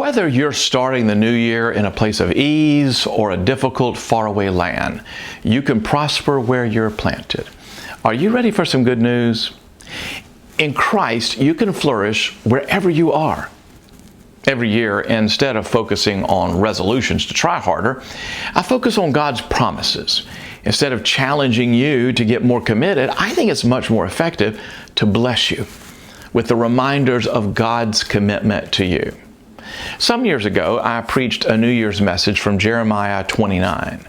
Whether you're starting the new year in a place of ease or a difficult, faraway land, you can prosper where you're planted. Are you ready for some good news? In Christ, you can flourish wherever you are. Every year, instead of focusing on resolutions to try harder, I focus on God's promises. Instead of challenging you to get more committed, I think it's much more effective to bless you with the reminders of God's commitment to you. Some years ago, I preached a New Year's message from Jeremiah 29.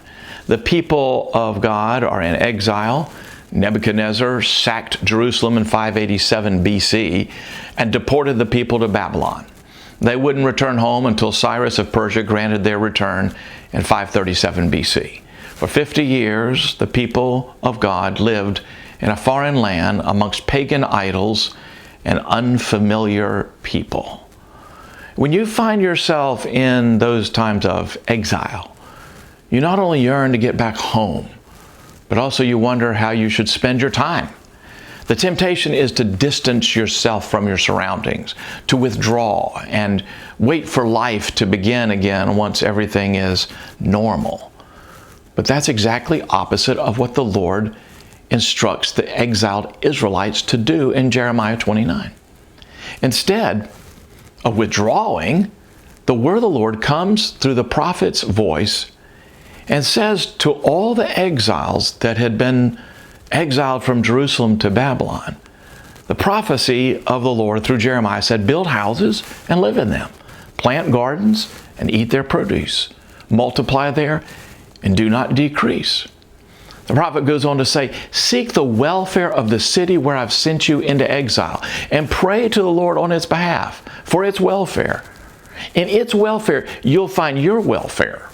The people of God are in exile. Nebuchadnezzar sacked Jerusalem in 587 BC and deported the people to Babylon. They wouldn't return home until Cyrus of Persia granted their return in 537 BC. For 50 years, the people of God lived in a foreign land amongst pagan idols and unfamiliar people. When you find yourself in those times of exile, you not only yearn to get back home, but also you wonder how you should spend your time. The temptation is to distance yourself from your surroundings, to withdraw and wait for life to begin again once everything is normal. But that's exactly opposite of what the Lord instructs the exiled Israelites to do in Jeremiah 29. Instead of withdrawing, the word of the Lord comes through the prophet's voice and says to all the exiles that had been exiled from Jerusalem to Babylon, the prophecy of the Lord through Jeremiah said, build houses and live in them, plant gardens and eat their produce, multiply there and do not decrease. The prophet goes on to say, seek the welfare of the city where I've sent you into exile and pray to the Lord on its behalf for its welfare. In its welfare, you'll find your welfare.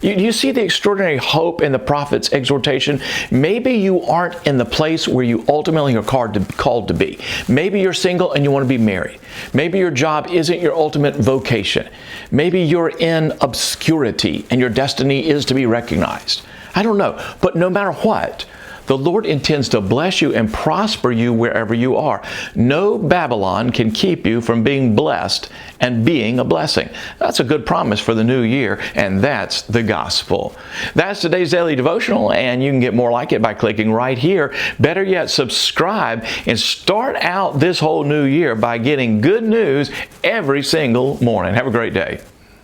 You see the extraordinary hope in the prophet's exhortation? Maybe you aren't in the place where you ultimately are called to be. Maybe you're single and you want to be married. Maybe your job isn't your ultimate vocation. Maybe you're in obscurity and your destiny is to be recognized. I don't know. But no matter what, the Lord intends to bless you and prosper you wherever you are. No Babylon can keep you from being blessed and being a blessing. That's a good promise for the new year, and that's the gospel. That's today's daily devotional, and you can get more like it by clicking right here. Better yet, subscribe and start out this whole new year by getting good news every single morning. Have a great day.